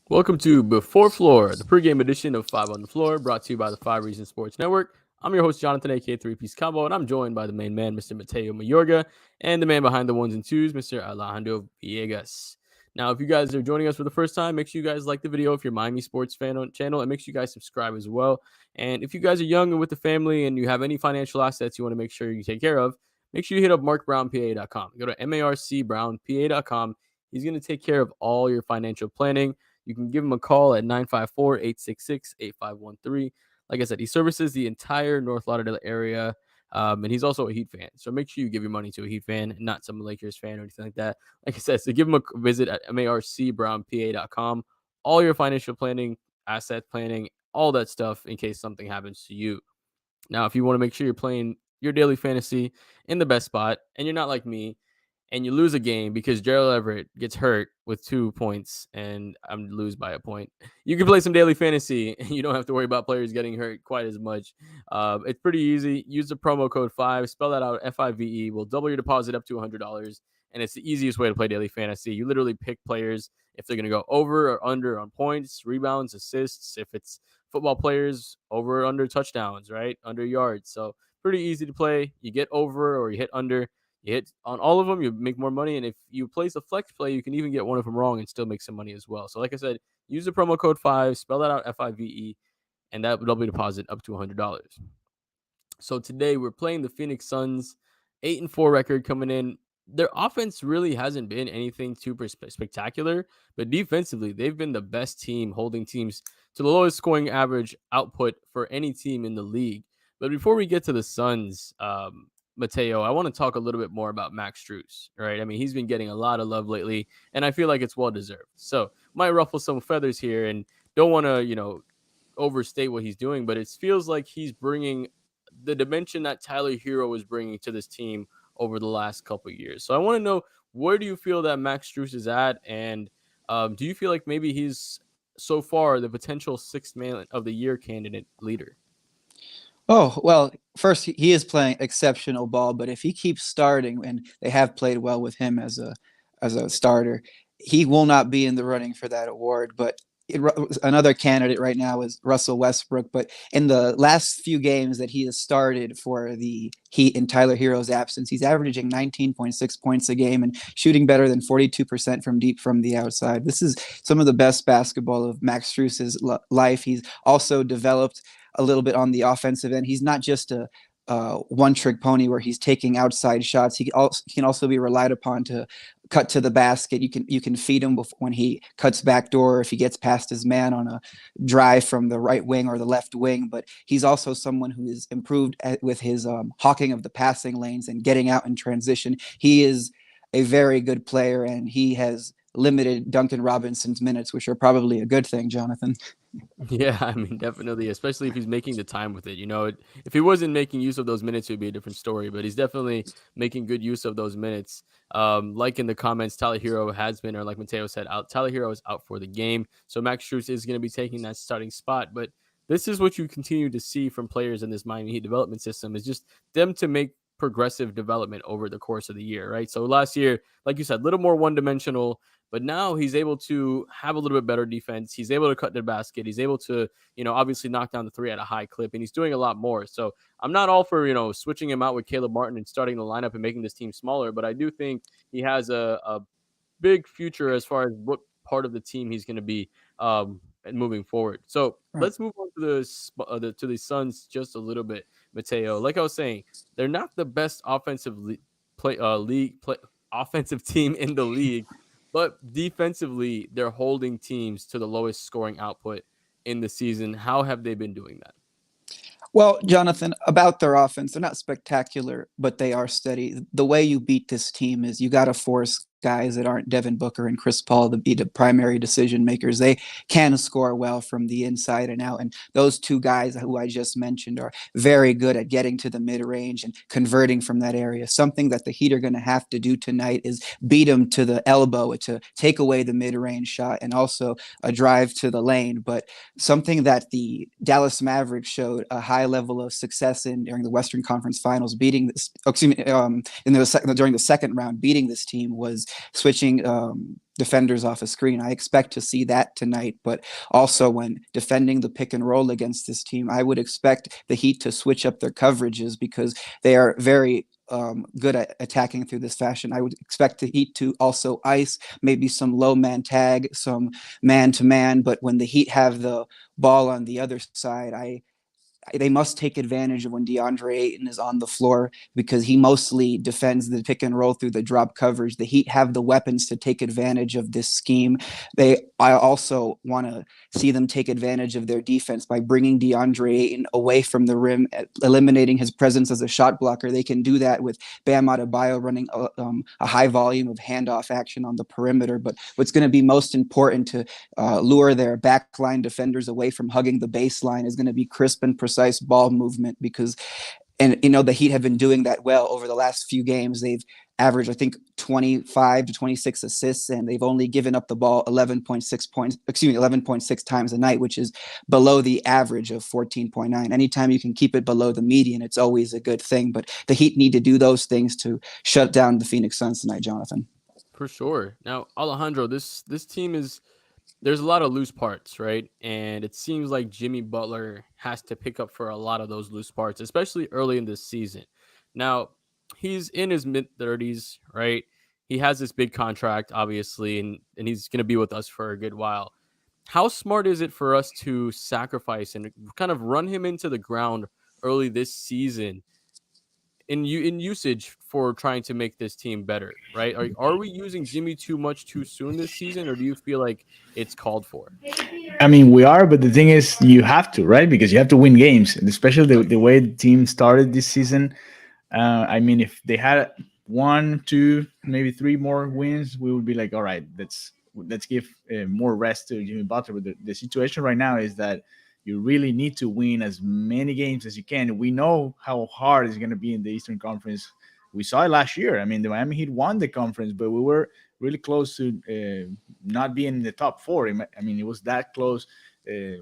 Welcome to Before Floor, the pregame edition of Five on the Floor, brought to you by the Five Reasons Sports Network. I'm your host, Jonathan, aka Three Piece Combo, and I'm joined by the main man, Mr. Mateo Mayorga, and the man behind the ones and twos, Mr. Alejandro Villegas. Now, if you guys are joining us for the first time, make sure you guys like the video if you're a Miami sports fan on channel, and make sure you guys subscribe as well. And if you guys are young and with the family and you have any financial assets you want to make sure you take care of, make sure you hit up markbrownpa.com. Go to marcbrownpa.com. He's going to take care of all your financial planning. You can give him a call at 954-866-8513. Like I said, he services the entire North Lauderdale area, and he's also a Heat fan. So make sure you give your money to a Heat fan, not some Lakers fan or anything like that. Like I said, so give him a visit at marcbrownpa.com. All your financial planning, asset planning, all that stuff in case something happens to you. Now, if you want to make sure you're playing your daily fantasy in the best spot and you're not like me and you lose a game because Gerald Everett gets hurt with 2 points and I'm lose by a point, you can play some daily fantasy and you don't have to worry about players getting hurt quite as much. It's pretty easy. Use the promo code 5, spell that out, FIVE. We'll double your deposit up to $100. And it's the easiest way to play daily fantasy. You literally pick players if they're going to go over or under on points, rebounds, assists. If it's football players, over or under touchdowns, right? Under yards. So pretty easy to play. You get over or you hit under. You hit on all of them, you make more money. And if you place a flex play, you can even get one of them wrong and still make some money as well. So like I said, use the promo code 5, spell that out, FIVE, and that will double your deposit up to $100. So today we're playing the Phoenix Suns, 8-4 record coming in. Their offense really hasn't been anything too spectacular, but defensively, they've been the best team holding teams to the lowest scoring average output for any team in the league. But before we get to the Suns, Mateo, I want to talk a little bit more about Max Strus, right? I mean, he's been getting a lot of love lately, and I feel like it's well deserved. So, might ruffle some feathers here and don't want to, overstate what he's doing, but it feels like he's bringing the dimension that Tyler Hero is bringing to this team over the last couple of years. So I want to know, where do you feel that Max Strus is at, and do you feel like maybe he's so far the potential sixth man of the year candidate leader? Oh, well, first he is playing exceptional ball, but if he keeps starting, and they have played well with him as a starter, he will not be in the running for that award. But another candidate right now is Russell Westbrook. But in the last few games that he has started for the Heat in Tyler Hero's absence, he's averaging 19.6 points a game and shooting better than 42% from deep from the outside. This is some of the best basketball of Max Strus's life. He's also developed a little bit on the offensive end. He's not just a one-trick pony where he's taking outside shots. He can also be relied upon to cut to the basket. You can feed him when he cuts back door, if he gets past his man on a drive from the right wing or the left wing. But he's also someone who is improved with his hawking of the passing lanes and getting out in transition. He is a very good player, and he has limited Duncan Robinson's minutes, which are probably a good thing, Jonathan. Yeah, I mean, definitely, especially if he's making the time with it. If he wasn't making use of those minutes, it would be a different story. But he's definitely making good use of those minutes. Like in the comments, Tyler Hero has been, or like Mateo said, out. Tyler Hero is out for the game, so Max Strus is going to be taking that starting spot. But this is what you continue to see from players in this Miami Heat development system: is just them to make progressive development over the course of the year, right? So last year, like you said, a little more one-dimensional, but now he's able to have a little bit better defense. He's able to cut the basket. He's able to, obviously knock down the three at a high clip, and he's doing a lot more. So I'm not all for, switching him out with Caleb Martin and starting the lineup and making this team smaller, but I do think he has a big future as far as what part of the team he's going to be moving forward. So Right. let's move on to the Suns just a little bit, Mateo. Like I was saying, they're not the best offensive team in the league, but defensively, they're holding teams to the lowest scoring output in the season. How have they been doing that? Well, Jonathan, about their offense, they're not spectacular, but they are steady. The way you beat this team is you got to force guys that aren't Devin Booker and Chris Paul to be the primary decision makers. They can score well from the inside and out. And those two guys who I just mentioned are very good at getting to the mid range and converting from that area. Something that the Heat are going to have to do tonight is beat them to the elbow to take away the mid range shot and also a drive to the lane. But something that the Dallas Mavericks showed a high level of success in during the Western Conference Finals, beating this, during the second round, beating this team was switching defenders off a screen. I expect to see that tonight, but also when defending the pick and roll against this team, I would expect the Heat to switch up their coverages because they are very good at attacking through this fashion. I would expect the Heat to also ice, maybe some low man tag, some man to man. But when the Heat have the ball on the other side, they must take advantage of when DeAndre Ayton is on the floor because he mostly defends the pick and roll through the drop coverage. The Heat have the weapons to take advantage of this scheme. I also want to see them take advantage of their defense by bringing DeAndre Ayton away from the rim, eliminating his presence as a shot blocker. They can do that with Bam Adebayo running a high volume of handoff action on the perimeter. But what's going to be most important to lure their backline defenders away from hugging the baseline is going to be crisp and precise ball movement because, and the Heat have been doing that well over the last few games. They've averaged, I think, 25 to 26 assists, and they've only given up the ball 11.6 times a night, which is below the average of 14.9. Anytime you can keep it below the median, it's always a good thing. But the Heat need to do those things to shut down the Phoenix Suns tonight, Jonathan. For sure. Now, Alejandro, this team is there's a lot of loose parts, right? And it seems like Jimmy Butler has to pick up for a lot of those loose parts, especially early in this season. Now, he's in his mid 30s, right? He has this big contract, obviously, and he's going to be with us for a good while. How smart is it for us to sacrifice and kind of run him into the ground early this season in usage for trying to make this team better, right? Are we using Jimmy too much too soon this season, or do you feel like it's called for? I mean, we are, but the thing is, you have to, right? Because you have to win games, and especially the way the team started this season. I mean, if they had one, two, maybe three more wins, we would be like, all right, let's give more rest to Jimmy Butler. But the situation right now is that you really need to win as many games as you can. We know how hard it's going to be in the Eastern Conference. We saw it last year. I mean, the Miami Heat won the conference, but we were really close to not being in the top four. I mean, it was that close,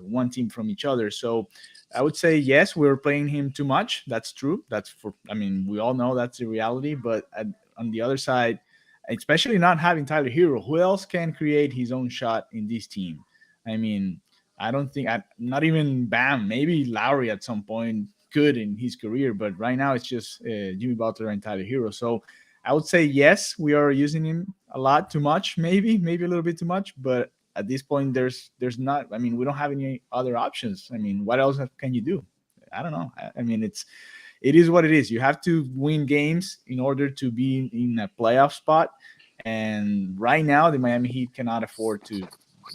one team from each other. So I would say yes, we're playing him too much. That's true. I mean, we all know that's the reality. But on the other side, especially not having Tyler Hero, who else can create his own shot in this team? I mean, I don't think, not even Bam, maybe Lowry at some point could in his career, but right now it's just Jimmy Butler and Tyler Hero. So I would say yes, we are using him a lot too much, maybe a little bit too much, but at this point there's not. I mean, we don't have any other options. I mean, what else can you do? I don't know. I mean, it is what it is. You have to win games in order to be in a playoff spot, and right now the Miami Heat cannot afford to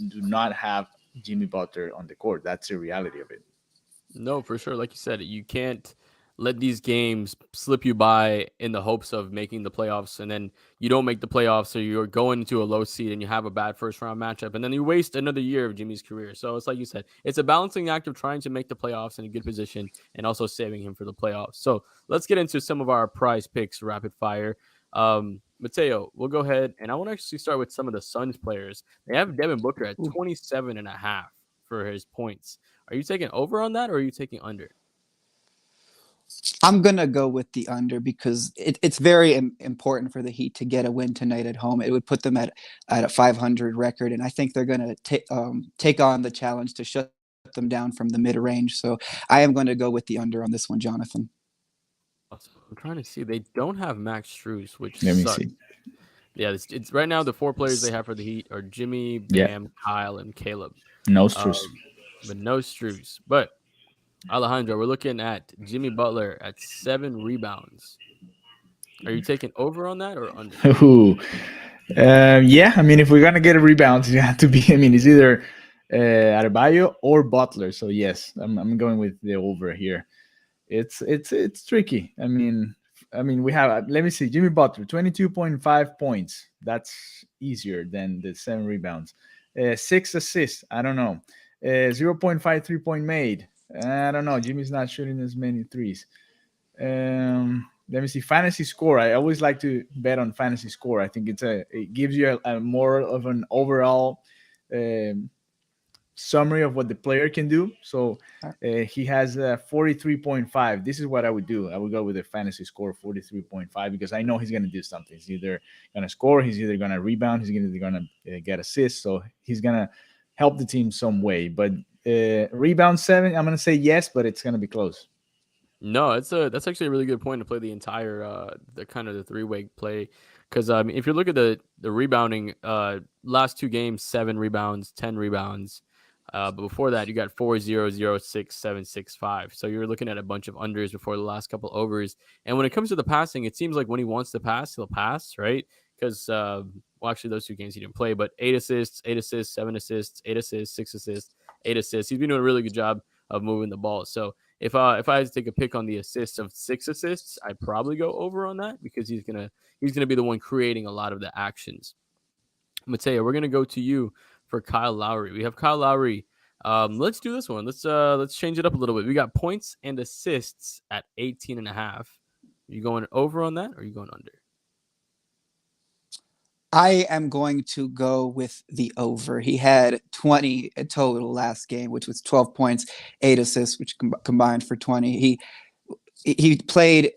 do not have Jimmy Butler on the court. That's the reality of it. No, for sure. Like you said, you can't let these games slip you by in the hopes of making the playoffs, and then you don't make the playoffs, so you're going into a low seed and you have a bad first round matchup, and then you waste another year of Jimmy's career. So it's like you said, it's a balancing act of trying to make the playoffs in a good position and also saving him for the playoffs. So let's get into some of our prize picks rapid fire. Mateo, we'll go ahead and I want to actually start with some of the Suns players. They have Devin Booker at Ooh. 27.5 for his points. Are you taking over on that or are you taking under? I'm gonna go with the under because it's very important for the Heat to get a win tonight at home. It would put them at a 500 record, and I think they're gonna take on the challenge to shut them down from the mid range. So I am going to go with the under on this one, Jonathan. I'm trying to see. They don't have Max Strus, which Let me sucks. see. Yeah, it's right now the four players they have for the Heat are Jimmy, Yeah, Bam, Kyle, and Caleb. no stress. Um, but no Strus. But Alejandro, we're looking at Jimmy Butler at 7 rebounds. Are you taking over on that or under? Ooh. Yeah, I mean, if we're gonna get a rebound, it have to be. I mean, it's either Adebayo or Butler. So yes, I'm going with the over here. It's tricky. I mean, we have. Let me see, Jimmy Butler, 22.5 points. That's easier than the 7 rebounds. 6 assists. I don't know. 0.5 3-point made. I don't know. Jimmy's not shooting as many threes. Let me see, fantasy score. I always like to bet on fantasy score. I think it gives you a more of an overall um, summary of what the player can do. So he has 43.5. This is what I would do. I would go with a fantasy score of 43.5 because I know he's going to do something. He's either going to score, he's either going to rebound, he's either going to get assists. So he's going to help the team some way. But rebound 7, I'm going to say yes, but it's going to be close. No, that's actually a really good point to play the entire the kind of the three-way play, because if you look at the rebounding, last two games 7 rebounds, 10 rebounds, but before that you got 4-0-0-6-7-6-5. So you're looking at a bunch of unders before the last couple overs. And when it comes to the passing, it seems like when he wants to pass, he'll pass, right? Because well, actually those two games he didn't play, but 8 assists, 8 assists, 7 assists, 8 assists, 6 assists, 8 assists. He's been doing a really good job of moving the ball. So if I had to take a pick on the assists of 6 assists, I'd probably go over on that because he's gonna be the one creating a lot of the actions. Mateo, we're gonna go to you for Kyle Lowry. We have Kyle Lowry. Let's do this one. Let's change it up a little bit. We got points and assists at 18.5. Are you going over on that or are you going under? I am going to go with the over. He had 20 total last game, which was 12 points, 8 assists, which combined for 20. He played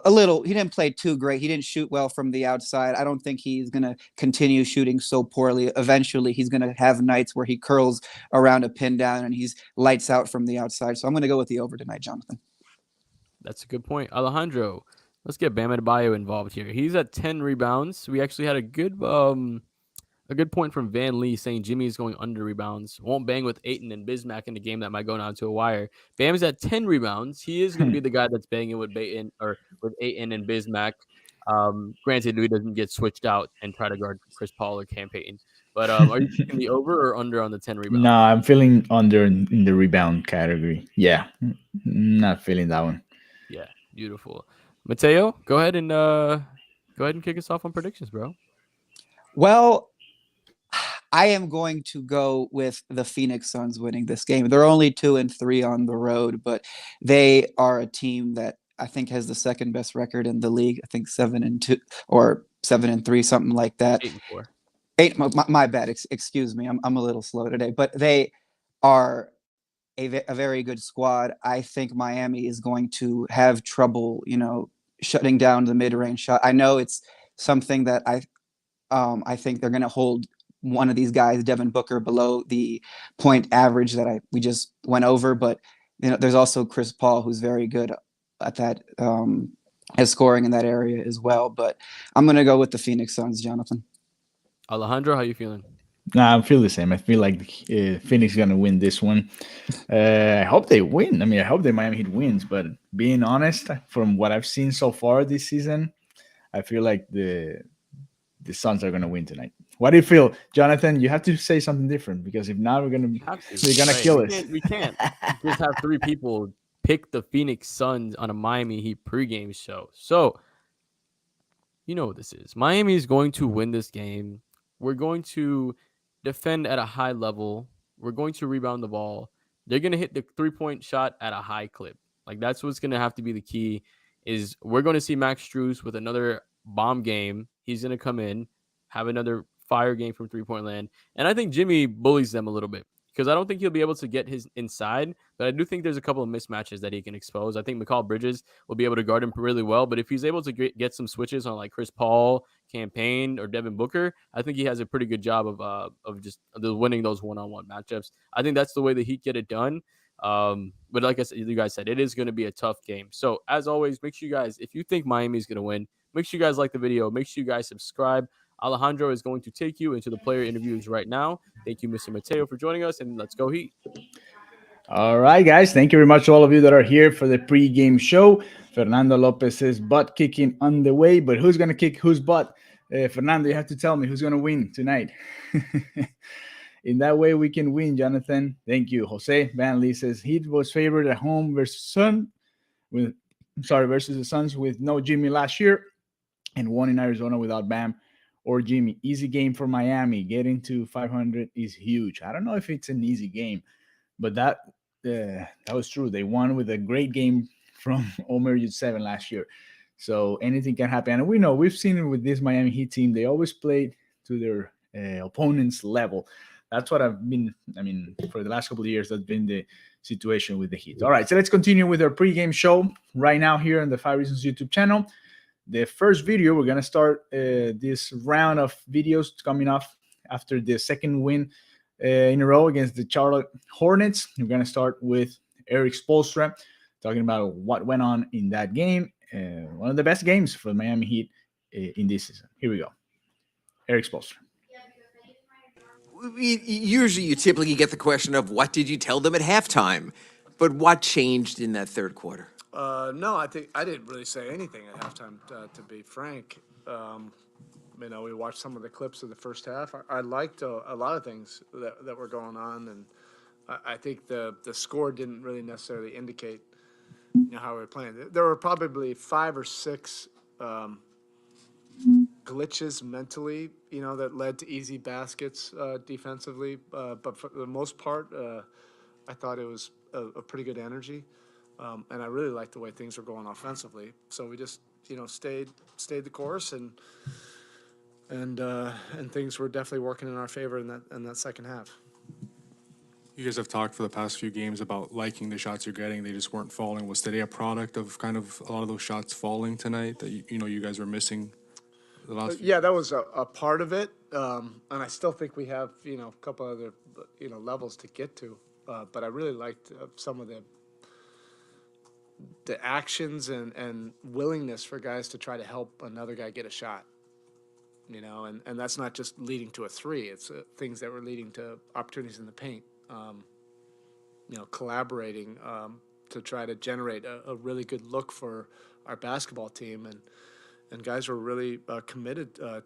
a little. He didn't play too great. He didn't shoot well from the outside. I don't think he's going to continue shooting so poorly. Eventually, he's going to have nights where he curls around a pin down and he's lights out from the outside. So I'm going to go with the over tonight, Jonathan. That's a good point. Alejandro, let's get Bam Adebayo involved here. He's at 10 rebounds. We actually had a good point from Van Lee saying Jimmy is going under rebounds. Won't bang with Ayton and Bismack in the game that might go down to a wire. Bam's at 10 rebounds. He is going to be the guy that's banging with Ayton and Bismack. Granted, he doesn't get switched out and try to guard Chris Paul or Cam Payton. But are you taking the over or under on the 10 rebounds? No, I'm feeling under in the rebound category. Yeah, not feeling that one. Yeah, beautiful. Mateo, go ahead and kick us off on predictions, bro. Well, I am going to go with the Phoenix Suns winning this game. They're only 2-3 on the road, but they are a team that I think has the second best record in the league. I think 7-2 or 7-3, something like that. 8-4. 8. My bad. Excuse me. I'm a little slow today, but they are a very good squad. I think Miami is going to have trouble, shutting down the mid-range shot. I know it's something that I think they're going to hold one of these guys, Devin Booker, below the point average that we just went over. But there's also Chris Paul, who's very good at that, as scoring in that area as well. But I'm going to go with the Phoenix Suns, Jonathan. Alejandro, how you feeling? Nah, I feel the same. I feel like Phoenix is gonna win this one. I hope they win. I mean, I hope the Miami Heat wins. But being honest, from what I've seen so far this season, I feel like the Suns are gonna win tonight. What do you feel, Jonathan? You have to say something different because if not, they're gonna kill us. We can't just have 3 people pick the Phoenix Suns on a Miami Heat pregame show. So you know what this is. Miami is going to win this game. We're going to defend at a high level. We're going to rebound the ball. They're going to hit the 3-point shot at a high clip. Like, that's what's going to have to be the key, is we're going to see Max Strus with another bomb game. He's going to come in, have another fire game from 3-point land. And I think Jimmy bullies them a little bit because I don't think he'll be able to get his inside, but I do think there's a couple of mismatches that he can expose. I think McCall Bridges will be able to guard him really well, but if he's able to get some switches on like Chris Paul, Cam Payne, or Devin Booker, I think he has a pretty good job of just winning those one-on-one matchups. I think that's the way the Heat get it done. But like I said, you guys said, it is going to be a tough game. So as always, make sure you guys, if you think Miami is going to win, make sure you guys like the video. Make sure you guys subscribe. Alejandro is going to take you into the player interviews right now. Thank you, Mr. Mateo, for joining us, and let's go Heat. All right, guys. Thank you very much to all of you that are here for the pregame show. Fernando Lopez's butt kicking on the way, but who's going to kick whose butt? Fernando, you have to tell me who's going to win tonight. In that way, we can win, Jonathan. Thank you. Jose Van Lee says Heat was favored at home versus the Suns with no Jimmy last year and won in Arizona without Bam or Jimmy. Easy game for Miami. Getting to 500 is huge. I don't know if it's an easy game, but that was true. They won with a great game from Omer Yurtseven last year. So anything can happen. And we've seen it with this Miami Heat team. They always played to their opponent's level. That's what I've been. I mean, for the last couple of years, that's been the situation with the Heat. All right, so let's continue with our pregame show right now here on the Five Reasons YouTube channel. The first video, we're gonna start this round of videos coming off after the second win in a row against the Charlotte Hornets. We're gonna start with Eric Spoelstra talking about what went on in that game. One of the best games for the Miami Heat in this season. Here we go. Eric Spoelstra. Usually you typically get the question of what did you tell them at halftime, but what changed in that third quarter? No, I think I didn't really say anything at halftime, to be frank. We watched some of the clips of the first half. I liked a lot of things that were going on, and I think the score didn't really necessarily indicate how we were playing. There were probably 5 or 6 glitches mentally, that led to easy baskets defensively. But for the most part, I thought it was a pretty good energy, and I really liked the way things were going offensively. So we just, stayed the course, and things were definitely working in our favor in that second half. You guys have talked for the past few games about liking the shots you're getting. They just weren't falling. Was today a product of kind of a lot of those shots falling tonight that you guys were missing the last? Yeah, that was a part of it, and I still think we have a couple other levels to get to. But I really liked some of the actions and willingness for guys to try to help another guy get a shot. And that's not just leading to a three. It's things that were leading to opportunities in the paint. Collaborating to try to generate a really good look for our basketball team, and guys were really committed, to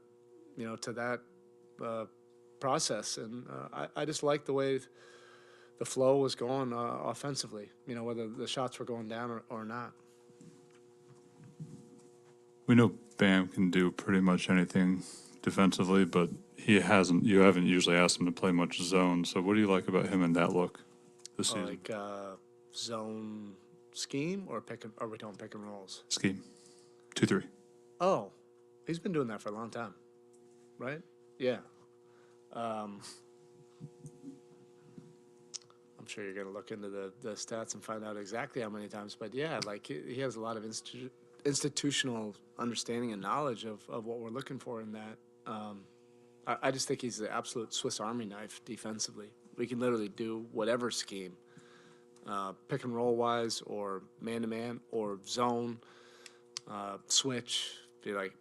that process. And I just liked the way the flow was going offensively. Whether the shots were going down or not. We know Bam can do pretty much anything defensively, but you haven't usually asked him to play much zone. So what do you like about him in that look this season? Like zone scheme, or are we talking pick and rolls? Scheme. 2-3. Oh, he's been doing that for a long time, right? Yeah. I'm sure you're going to look into the stats and find out exactly how many times, but yeah, like he has a lot of institutional understanding and knowledge of what we're looking for in that. I just think he's the absolute Swiss Army knife defensively. We can literally do whatever scheme, pick and roll wise, or man to man, or zone, switch, be like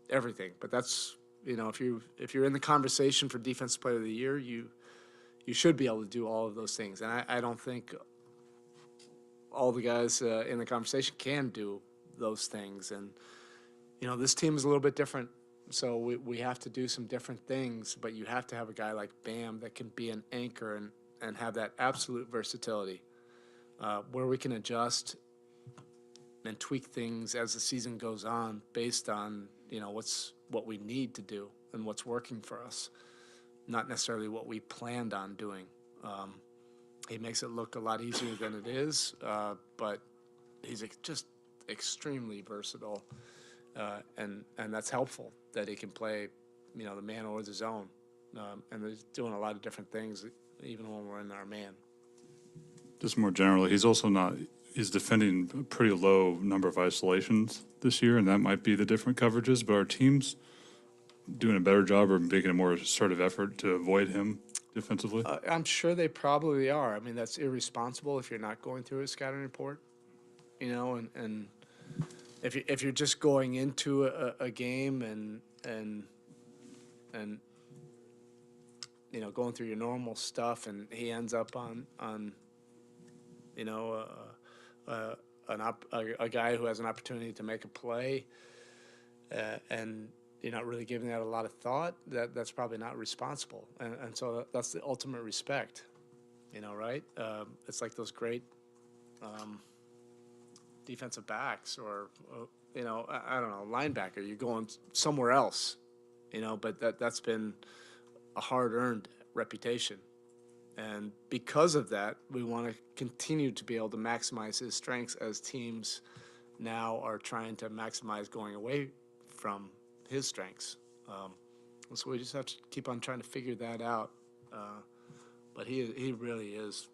everything. But that's if you're in the conversation for Defensive Player of the Year, you should be able to do all of those things. And I don't think all the guys in the conversation can do those things. And this team is a little bit different. So we have to do some different things, but you have to have a guy like Bam that can be an anchor and have that absolute versatility, where we can adjust and tweak things as the season goes on based on, what we need to do and what's working for us, not necessarily what we planned on doing. He makes it look a lot easier than it is, but he's just extremely versatile. And that's helpful that he can play, the man or the zone. And he's doing a lot of different things, even when we're in our man. Just more generally, he's defending a pretty low number of isolations this year, and that might be the different coverages, but our team's doing a better job or making a more assertive effort to avoid him defensively. I'm sure they probably are. I mean, that's irresponsible if you're not going through a scouting report, and if you're just going into a game and going through your normal stuff, and he ends up on a guy who has an opportunity to make a play, and you're not really giving that a lot of thought, that's probably not responsible. And so that's the ultimate respect, right? It's like those great defensive backs, or I don't know, linebacker. You're going somewhere else, but that's been a hard-earned reputation. And because of that, we want to continue to be able to maximize his strengths as teams now are trying to maximize going away from his strengths. So we just have to keep on trying to figure that out But he really is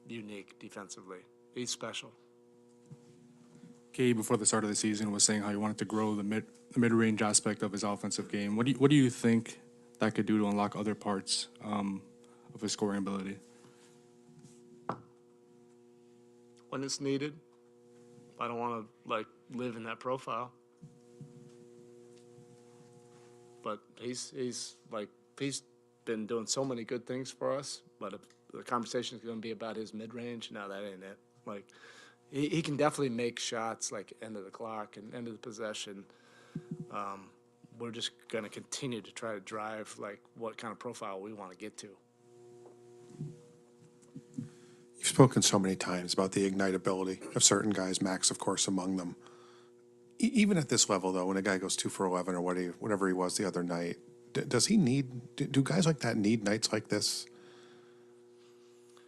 unique defensively. He's special. Kay, before the start of the season, was saying how he wanted to grow the mid-range aspect of his offensive game. What do you think that could do to unlock other parts of his scoring ability? When it's needed, I don't want to live in that profile. But he's been doing so many good things for us. But if the conversation is going to be about his mid range, no, that ain't it. Like he can definitely make shots like end of the clock and end of the possession. We're just going to continue to try to drive like what kind of profile we want to get to. You've spoken so many times about the ignitability of certain guys, Max, of course, among them. Even at this level, though, when a guy goes 2 for 11 or whatever he was the other night, does he need? Do guys like that need nights like this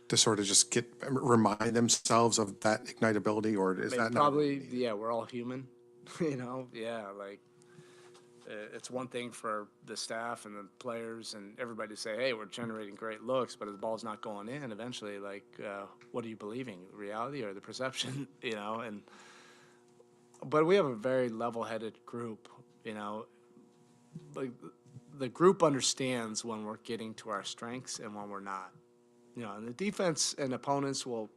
to sort of just remind themselves of that ignitability, or is that probably not? yeah, we're all human, Yeah, like it's one thing for the staff and the players and everybody to say, hey, we're generating great looks, but if the ball's not going in, eventually, what are you believing, the reality or the perception, And but we have a very level-headed group, Like the group understands when we're getting to our strengths and when we're not. And the defense and opponents will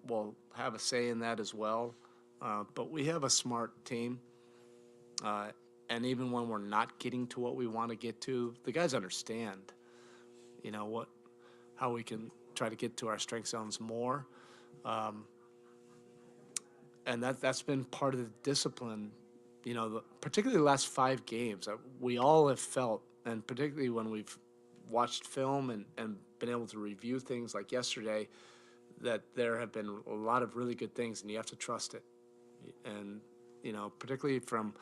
have a say in that as well. But we have a smart team. And even when we're not getting to what we want to get to, the guys understand, how we can try to get to our strength zones more. And that's been part of the discipline, particularly the last 5 games. We all have felt, and particularly when we've watched film and been able to review things like yesterday, that there have been a lot of really good things, and you have to trust it. And, particularly from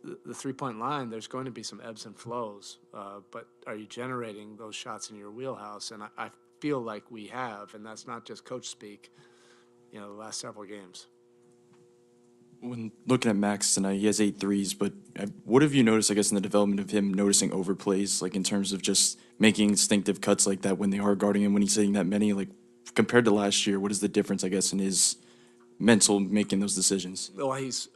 the three-point line, there's going to be some ebbs and flows. But are you generating those shots in your wheelhouse? And I feel like we have, and that's not just coach speak, the last several games. When looking at Max tonight, he has 8 threes, but what have you noticed, I guess, in the development of him noticing overplays, like in terms of just making instinctive cuts like that when they are guarding him, when he's hitting that many, like compared to last year, what is the difference, I guess, in his mental making those decisions? Well, he's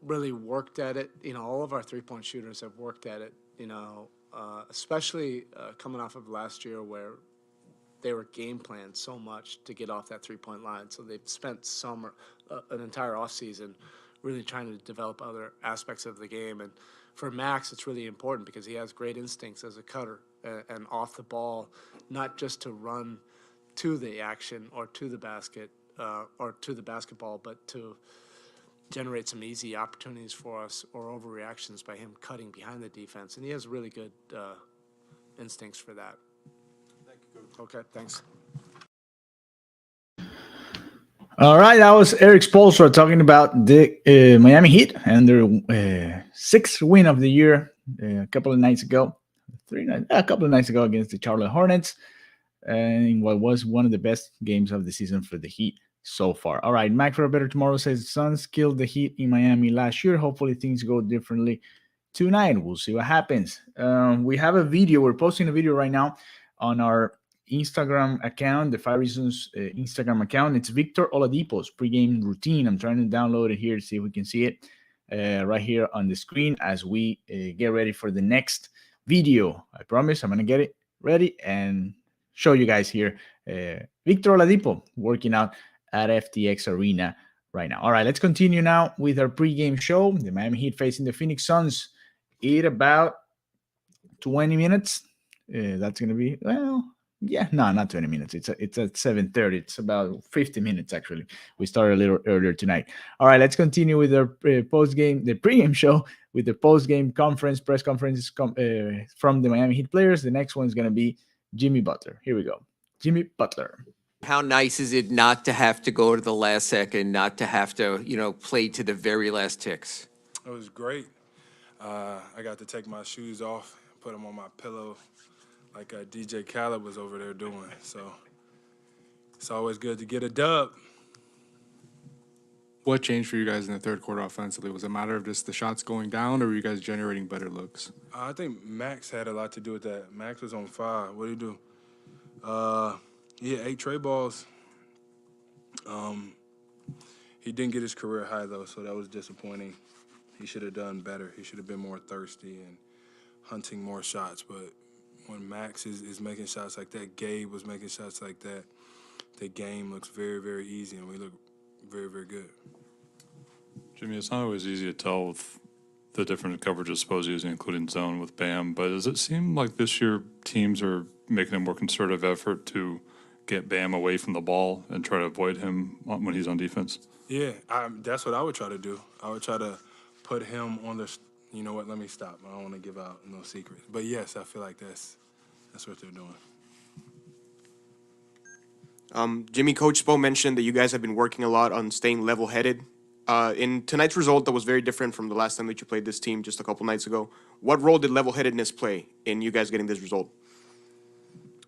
really worked at it. All of our three-point shooters have worked at it, especially coming off of last year where they were game planned so much to get off that three-point line. So they've spent an entire offseason really trying to develop other aspects of the game. And for Max, it's really important because he has great instincts as a cutter and off the ball, not just to run to the action or to the basket or to the basketball, but to generate some easy opportunities for us or overreactions by him cutting behind the defense. And he has really good instincts for that. Okay, thanks. All right, that was Eric Spoelstra talking about the Miami Heat and their 6th win of the year a couple of nights ago. A couple of nights ago against the Charlotte Hornets, and what was one of the best games of the season for the Heat so far. All right, Mac for a Better Tomorrow says Suns killed the Heat in Miami last year. Hopefully things go differently tonight. We'll see what happens. We have a video. We're posting a video right now on our Instagram account, the 5 Reasons Instagram account. It's Victor Oladipo's pregame routine. I'm trying to download it here to see if we can see it right here on the screen as we get ready for the next video. I promise I'm going to get it ready and show you guys here. Victor Oladipo working out at FTX Arena right now. All right, let's continue now with our pregame show. The Miami Heat facing the Phoenix Suns in about 20 minutes. That's going to be, not 20 minutes. It's at 7:30. It's about 50 minutes, actually. We started a little earlier tonight. All right, let's continue with our the pregame show with the postgame press conference from the Miami Heat players. The next one is going to be Jimmy Butler. Here we go. Jimmy Butler. How nice is it not to have to go to the last second, not to have to, play to the very last ticks? It was great. I got to take my shoes off, put them on my pillow, like DJ Khaled was over there doing. So it's always good to get a dub. What changed for you guys in the third quarter offensively? Was it a matter of just the shots going down, or were you guys generating better looks? I think Max had a lot to do with that. Max was on fire. What do you do? Yeah, 8 trade balls. He didn't get his career high though, so that was disappointing. He should have done better. He should have been more thirsty and hunting more shots. But when Max is making shots like that, Gabe was making shots like that, the game looks very, very easy, and we look very, very good. Jimmy, it's not always easy to tell with the different coverages supposed using, including zone with Bam, but does it seem like this year teams are making a more concerted effort to get Bam away from the ball and try to avoid him when he's on defense? Yeah, that's what I would try to do. I would try to put him on the. You know what? Let me stop. I don't want to give out no secrets. But yes, I feel like that's what they're doing. Jimmy, Coach Spo mentioned that you guys have been working a lot on staying level-headed. In tonight's result, that was very different from the last time that you played this team just a couple nights ago. What role did level-headedness play in you guys getting this result?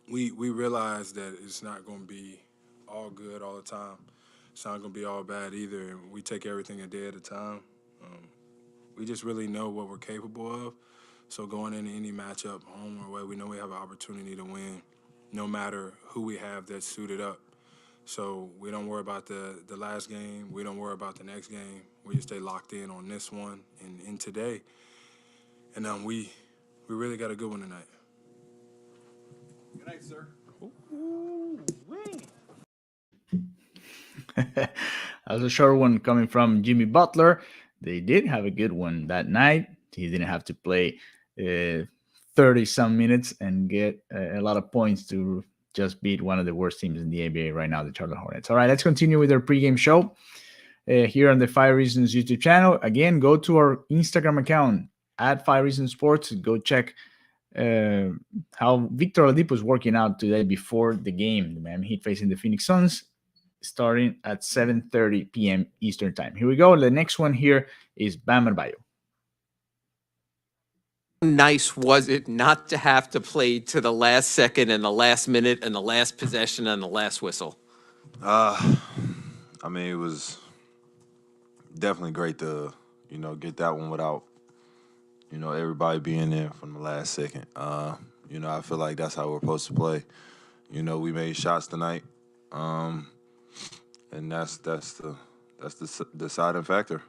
We realize that it's not going to be all good all the time. It's not going to be all bad either. And we take everything a day at a time. We just really know what we're capable of. So going into any matchup, home or away, we know we have an opportunity to win, no matter who we have that's suited up. So we don't worry about the last game. We don't worry about the next game. We just stay locked in on this one and in today. And we really got a good one tonight. Good night, sir. That was a short one coming from Jimmy Butler. They did have a good one that night. He didn't have to play 30-some minutes and get a lot of points to just beat one of the worst teams in the NBA right now, the Charlotte Hornets. All right, let's continue with our pregame show here on the 5 Reasons YouTube channel. Again, go to our Instagram account at 5 Reasons Sports. Go check how Victor Oladipo is working out today before the game. The Miami Heat facing the Phoenix Suns, starting at 7:30 p.m. Eastern Time. Here we go. The next one here is Bam Adebayo. Nice was it not to have to play to the last second and the last minute and the last possession and the last whistle? I mean, it was definitely great to, get that one without, everybody being there from the last second. I feel like that's how we're supposed to play. We made shots tonight, and that's the deciding factor.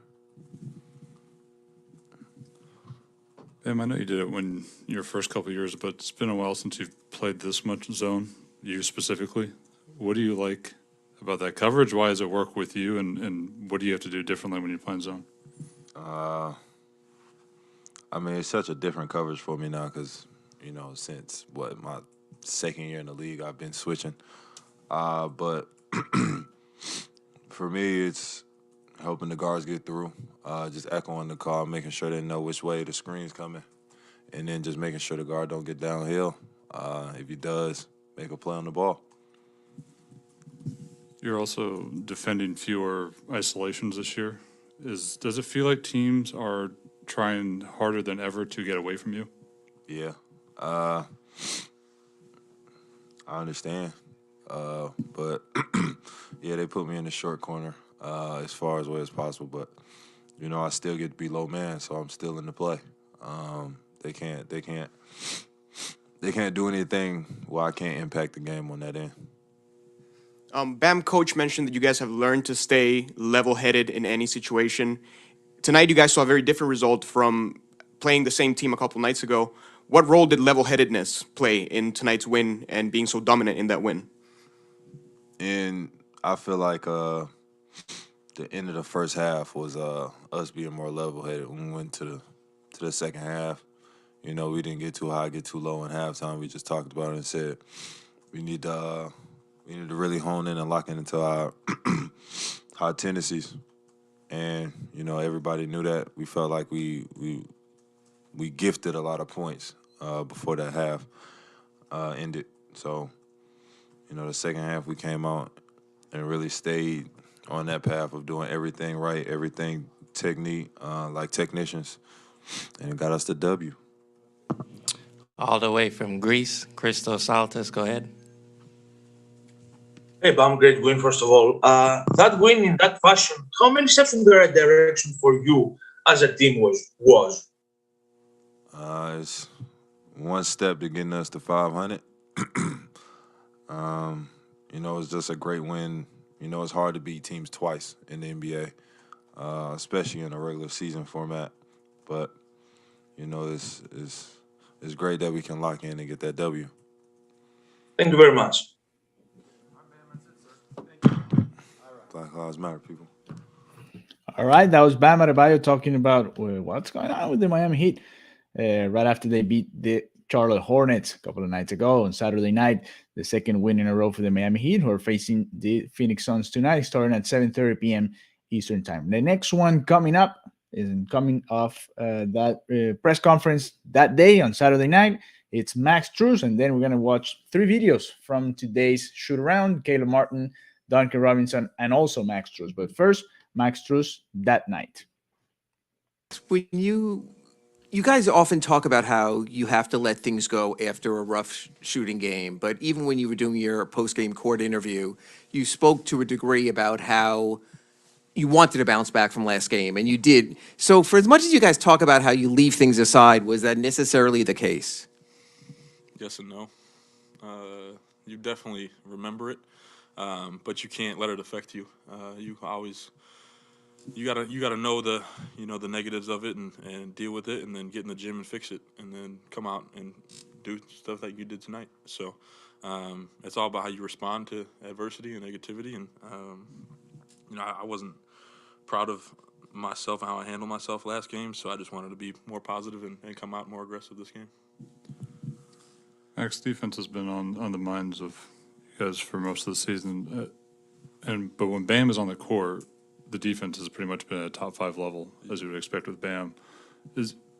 Bam, I know you did it when your first couple of years, but it's been a while since you've played this much zone, you specifically. What do you like about that coverage? Why does it work with you, and what do you have to do differently when you're playing zone? I mean, it's such a different coverage for me now because, since, my second year in the league, I've been switching. But for me, it's helping the guards get through, just echoing the call, making sure they know which way the screen's coming, and then just making sure the guard don't get downhill. If he does, make a play on the ball. You're also defending fewer isolations this year. Does it feel like teams are trying harder than ever to get away from you? Yeah. I understand. But, yeah, they put me in the short corner as far away as possible. But, I still get to be low man, so I'm still in the play. They can't do anything where I can't impact the game on that end. Bam, Coach mentioned that you guys have learned to stay level-headed in any situation. Tonight, you guys saw a very different result from playing the same team a couple nights ago. What role did level-headedness play in tonight's win and being so dominant in that win? And I feel like the end of the first half was us being more level-headed. When we went to the second half, we didn't get too high, get too low in halftime. We just talked about it and said we need to really hone in and lock into our tendencies. And, everybody knew that. We felt like we gifted a lot of points before that half ended. So, the second half we came out and really stayed on that path of doing everything right, everything technique, like technicians, and it got us the W. All the way from Greece, Christos Saltis, go ahead. Hey, Bam, great win, first of all. That win in that fashion, how many steps in the right direction for you as a team was? It's one step to getting us to 500. You know, it's just a great win. You know, it's hard to beat teams twice in the NBA, especially in a regular season format. But you know, it's great that we can lock in and get that W. Thank you very much. Black Lives Matter, people. All right, that was Bam Adebayo talking about what's going on with the Miami Heat right after they beat the Charlotte Hornets a couple of nights ago on Saturday night. The second win in a row for the Miami Heat, who are facing the Phoenix Suns tonight, starting at 7:30 p.m. Eastern Time. The next one coming up is coming off that press conference that day on Saturday night. It's Max Strus, and then we're going to watch 3 videos from today's shoot around: Caleb Martin, Duncan Robinson, and also Max Strus. But first, Max Strus that night. When you guys often talk about how you have to let things go after a rough shooting game, but even when you were doing your post-game court interview, you spoke to a degree about how you wanted to bounce back from last game, and you did. So for as much as you guys talk about how you leave things aside, was that necessarily the case? Yes and no. You definitely remember it, but you can't let it affect you. You gotta know the negatives of it and deal with it, and then get in the gym and fix it, and then come out and do stuff like you did tonight. So it's all about how you respond to adversity and negativity, and I wasn't proud of myself and how I handled myself last game, so I just wanted to be more positive and come out more aggressive this game. Max, defense has been on the minds of you guys for most of the season, but when Bam is on the court, the defense has pretty much been at a top 5 level, as you would expect with Bam.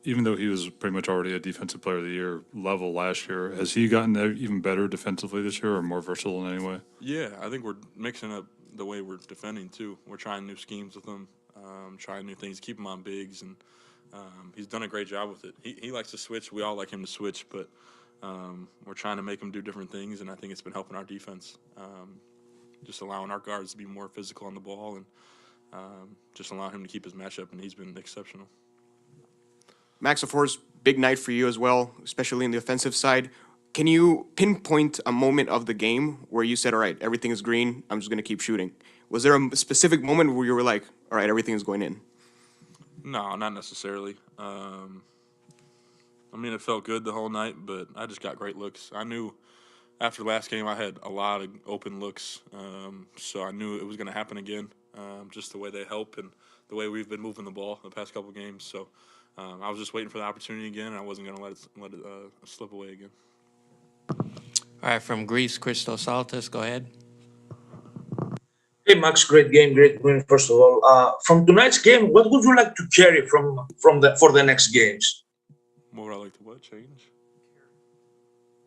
Even though he was pretty much already a defensive player of the year level last year, has he gotten even better defensively this year, or more versatile in any way? Yeah, I think we're mixing up the way we're defending too. We're trying new schemes with him, trying new things, keep him on bigs, and he's done a great job with it. He likes to switch. We all like him to switch, but we're trying to make him do different things, and I think it's been helping our defense. Just allowing our guards to be more physical on the ball, and just allowing him to keep his matchup, and he's been exceptional. Max, of course, big night for you as well, especially in the offensive side. Can you pinpoint a moment of the game where you said, all right, everything is green, I'm just going to keep shooting? Was there a specific moment where you were like, all right, everything is going in? No, not necessarily. It felt good the whole night, but I just got great looks. I knew after last game I had a lot of open looks, so I knew it was going to happen again, just the way they help and the way we've been moving the ball the past couple games. So I was just waiting for the opportunity again, and I wasn't going to let it slip away again. All right, from Greece, Christos Saltis, go ahead. Hey Max, great game, great win. First of all, from tonight's game, what would you like to carry for the next games? What would I like to change?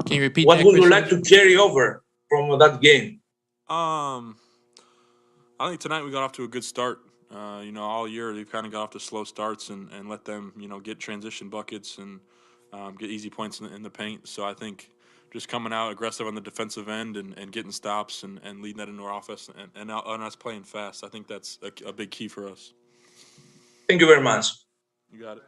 Can you repeat what that, would you Christos? like to carry over from that game? I think tonight we got off to a good start. All year they've kind of got off to slow starts and let them, get transition buckets and get easy points in the paint. So I think just coming out aggressive on the defensive end and getting stops and leading that into our offense and us playing fast, I think that's a big key for us. Thank you very much. You got it.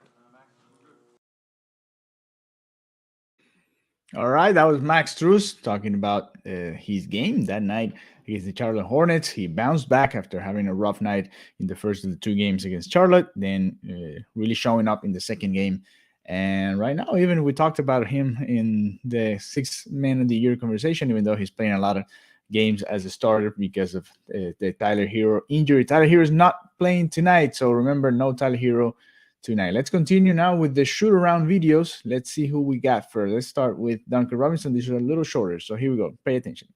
All right, that was Max Strus talking about his game that night against the Charlotte Hornets. He bounced back after having a rough night in the first of the 2 games against Charlotte, then really showing up in the second game. And right now, even we talked about him in the 6th Man of the Year conversation, even though he's playing a lot of games as a starter because of the Tyler Hero injury. Tyler Hero is not playing tonight, so remember, no Tyler Hero tonight. Let's continue now with the shoot around videos. Let's see who we got first. Let's start with Duncan Robinson. These are a little shorter, so here we go. Pay attention.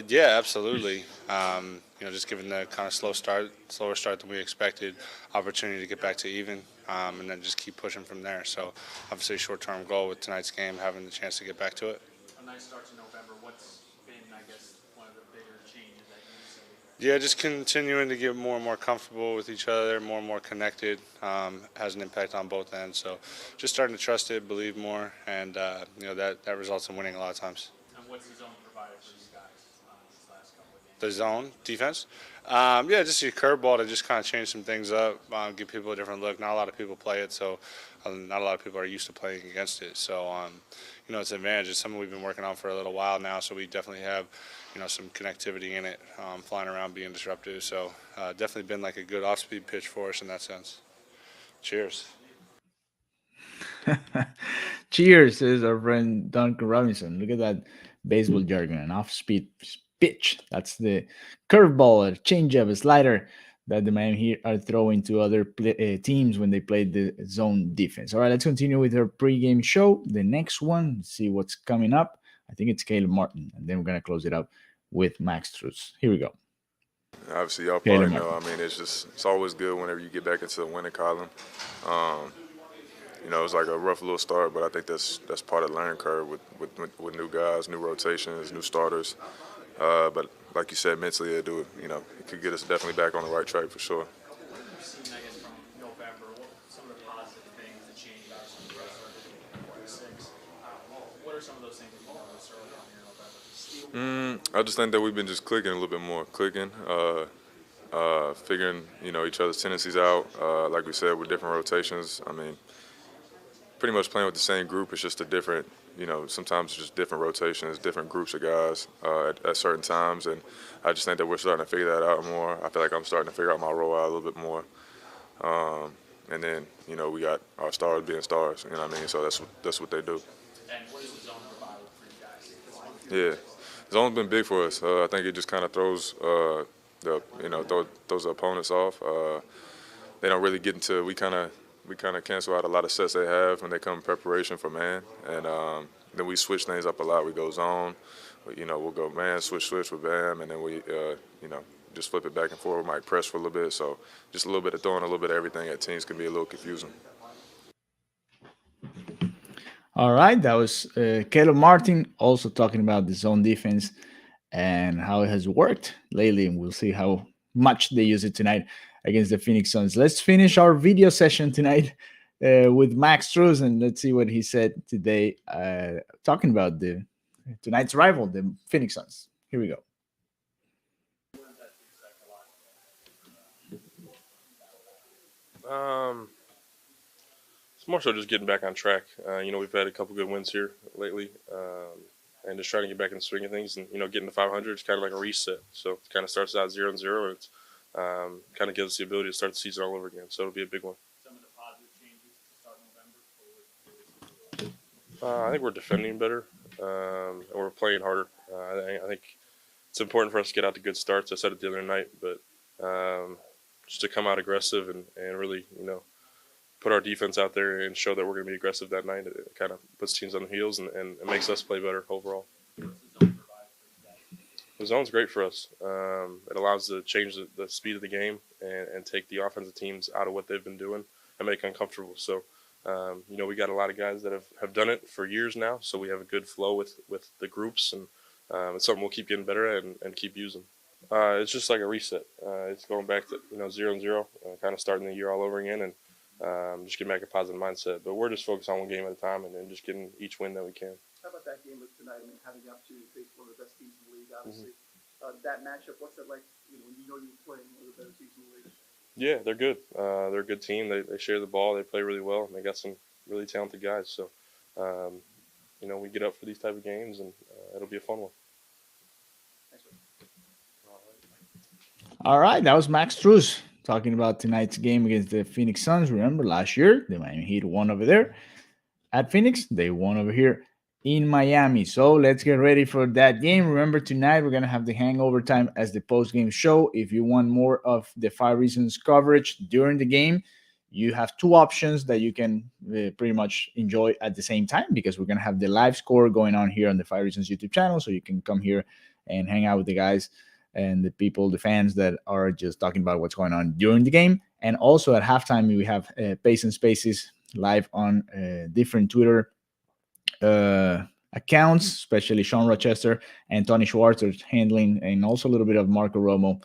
Yeah, absolutely. Just given the kind of slower start than we expected, opportunity to get back to even, and then just keep pushing from there. So obviously short-term goal with tonight's game, having the chance to get back to it. A nice start to November. What's been, I guess, one of the bigger changes that you see? Yeah, just continuing to get more and more comfortable with each other, more and more connected, has an impact on both ends. So just starting to trust it, believe more, and that results in winning a lot of times. And what's the zone provided for you guys these last couple of games? the zone defense. Yeah, just your curveball to just kind of change some things up, give people a different look. Not a lot of people play it, so not a lot of people are used to playing against it. So, it's an advantage. It's something we've been working on for a little while now, so we definitely have, some connectivity in it, flying around, being disruptive. So, definitely been like a good off-speed pitch for us in that sense. Cheers. Cheers, says our friend Duncan Robinson. Look at that baseball jargon, an off-speed pitch. That's the curveball, a changeup, a slider that the Miami Heat are throwing to other teams when they play the zone defense. All right, let's continue with our pregame show. The next one, see what's coming up. I think it's Caleb Martin, and then we're gonna close it up with Max Struz. Here we go. Obviously, y'all Caleb probably know. Martin. I mean, it's always good whenever you get back into the winning column. It's like a rough little start, but I think that's part of the learning curve with new guys, new rotations, new starters. But like you said, mentally, it could get us definitely back on the right track for sure. You've seen, I guess, from November, some of the positive things that changed out from the rest of the 6. What are some of those things that you noticed early on in November? I just think that we've been just clicking a little bit more, figuring each other's tendencies out. Like we said, with different rotations. I mean, pretty much playing with the same group. It's just a different, sometimes it's just different rotations, different groups of guys at certain times. And I just think that we're starting to figure that out more. I feel like I'm starting to figure out my role out a little bit more. And then, we got our stars being stars, you know what I mean? So that's what they do. And what is the zone provide for you guys? Yeah. Zone's been big for us. I think it just kind of throws those opponents off. They don't really get into, we kind of cancel out a lot of sets they have when they come in preparation for man. And then we switch things up a lot. We go zone, we'll go man, switch with Bam, and then we, just flip it back and forth. We might press for a little bit. So just a little bit of throwing, a little bit of everything at teams can be a little confusing. All right, that was Caleb Martin also talking about the zone defense and how it has worked lately. And we'll see how much they use it tonight against the Phoenix Suns. Let's finish our video session tonight with Max Struz, and let's see what he said today talking about tonight's rival, the Phoenix Suns. Here we go. It's more so just getting back on track. We've had a couple good wins here lately, and just trying to get back in the swing of things. And getting to 500 is kind of like a reset. So it kind of starts out 0-0, and it's kind of gives us the ability to start the season all over again. So it'll be a big one. Some of the positive changes to start November? I think we're defending better, and we're playing harder. I think it's important for us to get out to good starts. I said it the other night, but just to come out aggressive and really, put our defense out there and show that we're going to be aggressive that night. It kind of puts teams on the heels and it makes us play better overall. The zone's great for us. It allows us to change the speed of the game and take the offensive teams out of what they've been doing and make them comfortable. So, we got a lot of guys that have done it for years now, so we have a good flow with the groups, and it's something we'll keep getting better at and keep using. It's just like a reset. It's going back to 0-0, kind of starting the year all over again, and just getting back a positive mindset. But we're just focused on one game at a time and just getting each win that we can. How about that game tonight? I mean, having the opportunity to face one of the best teams in the league, obviously. That matchup, what's it like when you're playing one of the better teams in the league? Yeah, they're good. They're a good team. They share the ball. They play really well, and they got some really talented guys. So, we get up for these type of games, and it'll be a fun one. All right, that was Max Struz talking about tonight's game against the Phoenix Suns. Remember, last year, the Miami Heat won over there at Phoenix. They won over here in Miami. So let's get ready for that game. Remember, tonight we're going to have the hangover time as the post-game show. If you want more of the 5 Reasons coverage during the game, you have 2 options that you can pretty much enjoy at the same time, because we're going to have the live score going on here on the 5 Reasons YouTube channel. So you can come here and hang out with the guys and the people, the fans that are just talking about what's going on during the game. And also at halftime, we have Pace and Spaces live on different Twitter accounts, especially Sean Rochester and Tony Schwartz are handling, and also a little bit of Marco Romo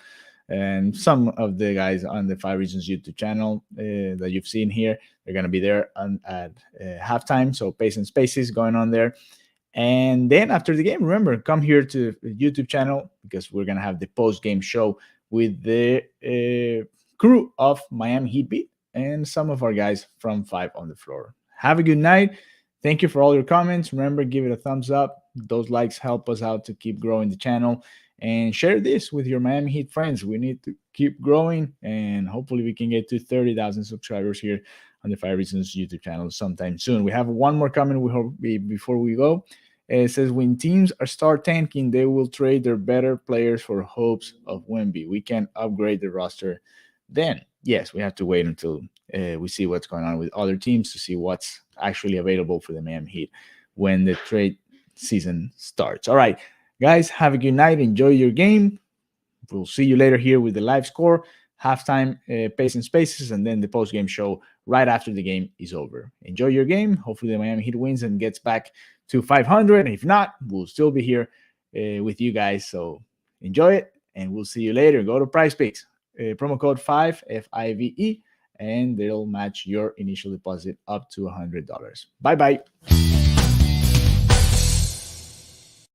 and some of the guys on the 5 Reasons YouTube channel that you've seen here. They're going to be there at halftime. So Pace and Spaces going on there. And then after the game, remember, come here to the YouTube channel because we're gonna have the post-game show with the crew of Miami Heat Beat and some of our guys from Five on the Floor. Have a good night. Thank you for all your comments. Remember, give it a thumbs up. Those likes help us out to keep growing the channel. And share this with your Miami Heat friends. We need to keep growing, and hopefully we can get to 30,000 subscribers here on the Five Reasons YouTube channel sometime soon. We have one more comment before we go. It says, when teams start tanking, they will trade their better players for hopes of Wemby. We can upgrade the roster then. Yes, we have to wait until we see what's going on with other teams to see what's actually available for the Miami Heat when the trade season starts. All right, guys, have a good night. Enjoy your game. We'll see you later here with the live score, halftime, pace and spaces, and then the post-game show right after the game is over. Enjoy your game. Hopefully the Miami Heat wins and gets back to 500. If not, we'll still be here with you guys. So enjoy it, and we'll see you later. Go to Prize Picks, promo code 5 FIVE, and they'll match your initial deposit up to $100. Bye bye.